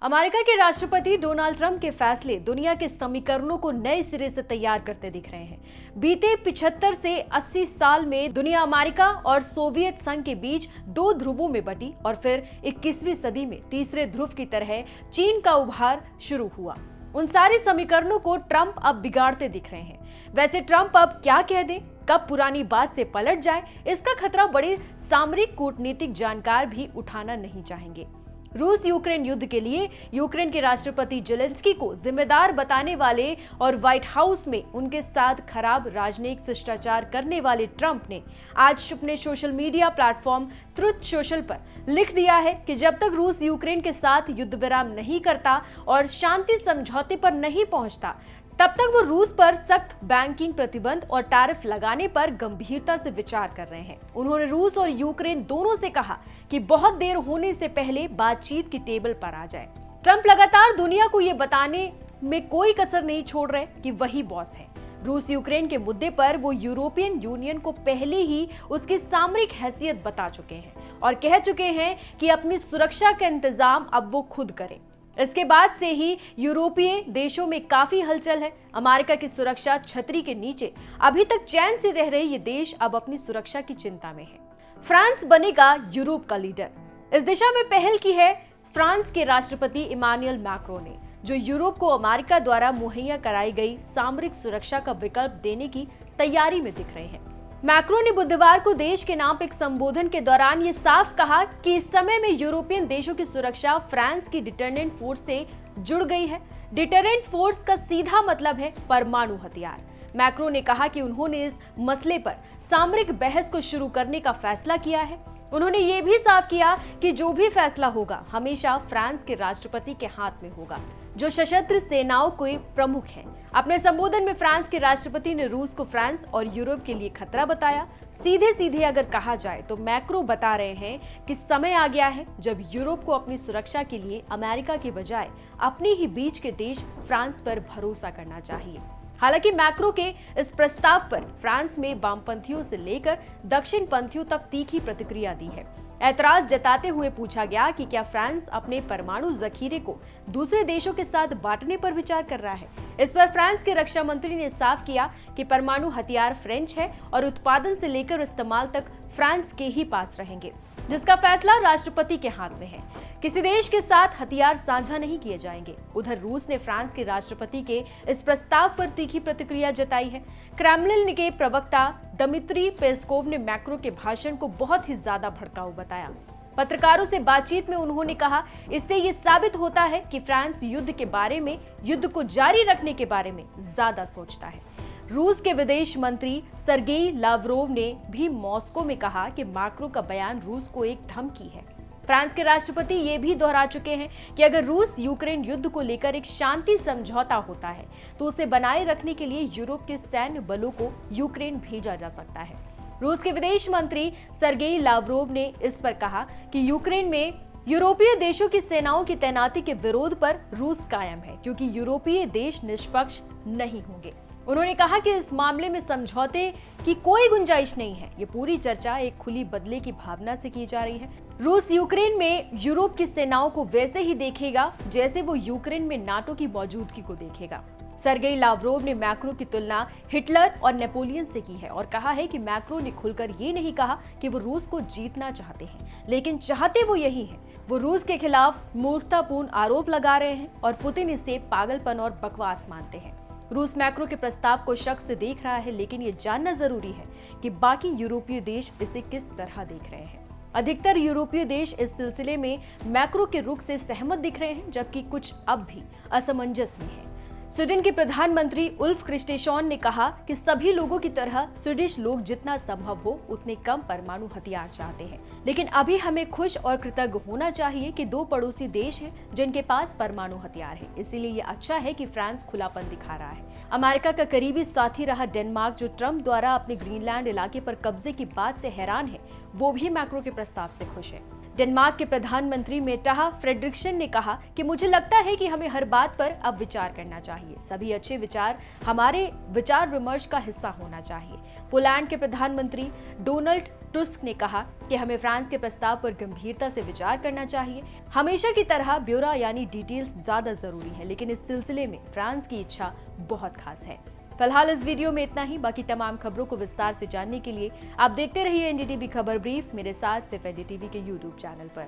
America के राष्ट्रपति Donald Trump के फैसले दुनिया के समीकरणों को नए सिरे से तैयार करते दिख रहे हैं। बीते 75 से 80 साल में दुनिया अमेरिका और सोवियत संघ के बीच दो ध्रुवों में बटी और फिर 21वीं सदी में तीसरे ध्रुव की तरह चीन का उभार शुरू हुआ। उन सारे समीकरणों को ट्रंप अब बिगाड़ते दिख रहे हैं। वैसे ट्रंप अब क्या कह दे, कब पुरानी बात से पलट जाए, इसका खतरा बड़े सामरिक कूटनीतिक जानकार भी उठाना नहीं चाहेंगे। रूस यूक्रेन युद्ध के लिए यूक्रेन के राष्ट्रपति जेलेंस्की को जिम्मेदार बताने वाले और व्हाइट हाउस में उनके साथ खराब राजनयिक शिष्टाचार करने वाले ट्रंप ने आज अपने social media platform truth social पर लिख दिया है कि जब तक रूस यूक्रेन के साथ युद्ध विराम नहीं करता और शांति समझौते पर नहीं पहुंचता, तब तक वो रूस पर सख्त बैंकिंग प्रतिबंध और टैरिफ लगाने पर गंभीरता से विचार कर रहे हैं। उन्होंने रूस और यूक्रेन दोनों से कहा कि बहुत देर होने से पहले बातचीत की टेबल पर आ जाए। ट्रंप लगातार दुनिया को ये बताने में कोई कसर नहीं छोड़ रहे कि वही बॉस है। रूस यूक्रेन के मुद्दे पर वो यूरोपियन यूनियन को पहले ही उसकी सामरिक हैसियत बता चुके हैं और कह चुके हैं कि अपनी सुरक्षा का इंतजाम अब वो खुद करें। इसके बाद से ही यूरोपीय देशों में काफी हलचल है। अमेरिका की सुरक्षा छतरी के नीचे अभी तक चैन से रह रहे ये देश अब अपनी सुरक्षा की चिंता में है। फ्रांस बनेगा यूरोप का लीडर, इस दिशा में पहल की है फ्रांस के राष्ट्रपति इमानुएल मैक्रों ने, जो यूरोप को अमेरिका द्वारा मुहैया कराई गई सामरिक सुरक्षा का विकल्प देने की तैयारी में दिख रहे हैं। मैक्रों ने बुधवार को देश के नाम एक संबोधन के दौरान ये साफ कहा कि इस समय में यूरोपियन देशों की सुरक्षा फ्रांस की डिटरेंट फोर्स से जुड़ गई है। डिटरेंट फोर्स का सीधा मतलब है परमाणु हथियार। मैक्रों ने कहा कि उन्होंने इस मसले पर सामरिक बहस को शुरू करने का फैसला किया है। उन्होंने ये भी साफ किया कि जो भी फैसला होगा हमेशा फ्रांस के राष्ट्रपति के हाथ में होगा, जो सशस्त्र सेनाओं के प्रमुख हैं। अपने संबोधन में फ्रांस के राष्ट्रपति ने रूस को फ्रांस और यूरोप के लिए खतरा बताया। सीधे सीधे अगर कहा जाए तो मैक्रों बता रहे हैं कि समय आ गया है जब यूरोप को अपनी सुरक्षा के लिए अमेरिका के बजाय अपने ही बीच के देश फ्रांस पर भरोसा करना चाहिए। हालांकि मैक्रों के इस प्रस्ताव पर फ्रांस में वामपंथियों से लेकर दक्षिण पंथियों तक तीखी प्रतिक्रिया दी है। ऐतराज जताते हुए पूछा गया कि क्या फ्रांस अपने परमाणु जखीरे को दूसरे देशों के साथ बांटने पर विचार कर रहा है। इस पर फ्रांस के रक्षा मंत्री ने साफ किया कि परमाणु हथियार फ्रेंच है और उत्पादन से लेकर इस्तेमाल तक फ्रांस के ही पास रहेंगे, जिसका फैसला राष्ट्रपति के हाथ में है। किसी देश के साथ हथियार साझा नहीं किए जाएंगे। उधर रूस ने फ्रांस के राष्ट्रपति के इस प्रस्ताव पर तीखी प्रतिक्रिया जताई है। क्रेमलिन के प्रवक्ता दमित्री पेस्कोव ने मैक्रों के भाषण को बहुत ही ज्यादा भड़काऊ बताया। पत्रकारों से बातचीत में उन्होंने कहा, इससे ये साबित होता है कि फ्रांस युद्ध के बारे में, युद्ध को जारी रखने के बारे में ज्यादा सोचता है। रूस के विदेश मंत्री सर्गेई लावरोव ने भी मॉस्को में कहा कि मैक्रों का बयान रूस को एक धमकी है। फ्रांस के राष्ट्रपति ये भी दोहरा चुके हैं कि अगर रूस यूक्रेन युद्ध को लेकर एक शांति समझौता होता है तो उसे बनाए रखने के लिए यूरोप के सैन्य बलों को यूक्रेन भेजा जा सकता है। रूस के विदेश मंत्री सर्गेई लावरोव ने इस पर कहा कि यूक्रेन में यूरोपीय देशों की सेनाओं की तैनाती के विरोध पर रूस कायम है, क्योंकि यूरोपीय देश निष्पक्ष नहीं होंगे। उन्होंने कहा कि इस मामले में समझौते की कोई गुंजाइश नहीं है। ये पूरी चर्चा एक खुली बदले की भावना से की जा रही है। रूस यूक्रेन में यूरोप की सेनाओं को वैसे ही देखेगा जैसे वो यूक्रेन में नाटो की मौजूदगी को देखेगा। सर्गेई लावरोव ने मैक्रों की तुलना हिटलर और नेपोलियन से की है और कहा है कि मैक्रों ने खुलकर ये नहीं कहा कि वो रूस को जीतना चाहते हैं, लेकिन चाहते वो यही है। वो रूस के खिलाफ मूर्खतापूर्ण आरोप लगा रहे हैं और पुतिन इसे पागलपन और बकवास मानते हैं। रूस मैक्रों के प्रस्ताव को शक से देख रहा है, लेकिन ये जानना जरूरी है कि बाकी यूरोपीय देश इसे किस तरह देख रहे हैं। अधिकतर यूरोपीय देश इस सिलसिले में मैक्रों के रुख से सहमत दिख रहे हैं, जबकि कुछ अब भी असमंजस में है। स्वीडन के प्रधानमंत्री उल्फ क्रिस्टेशन ने कहा कि सभी लोगों की तरह स्वीडिश लोग जितना संभव हो उतने कम परमाणु हथियार चाहते हैं, लेकिन अभी हमें खुश और कृतज्ञ होना चाहिए कि दो पड़ोसी देश हैं जिनके पास परमाणु हथियार है। इसीलिए ये अच्छा है कि फ्रांस खुलापन दिखा रहा है। अमेरिका का करीबी साथी रहा डेनमार्क, जो ट्रंप द्वारा अपने ग्रीनलैंड इलाके पर कब्जे की बात से हैरान है, वो भी मैक्रों के प्रस्ताव से खुश है। डेनमार्क के प्रधानमंत्री मेटा फ्रेडरिक्सन ने कहा कि मुझे लगता है कि हमें हर बात पर अब विचार करना चाहिए। सभी अच्छे विचार हमारे विचार विमर्श का हिस्सा होना चाहिए। पोलैंड के प्रधानमंत्री डोनाल्ड टुस्क ने कहा कि हमें फ्रांस के प्रस्ताव पर गंभीरता से विचार करना चाहिए। हमेशा की तरह ब्यौरा यानी डिटेल्स ज्यादा जरूरी है, लेकिन इस सिलसिले में फ्रांस की इच्छा बहुत खास है। फिलहाल इस वीडियो में इतना ही। बाकी तमाम खबरों को विस्तार से जानने के लिए आप देखते रहिए एनडीटीवी खबर ब्रीफ, मेरे साथ सिर्फ एनडीटीवी के यूट्यूब चैनल पर।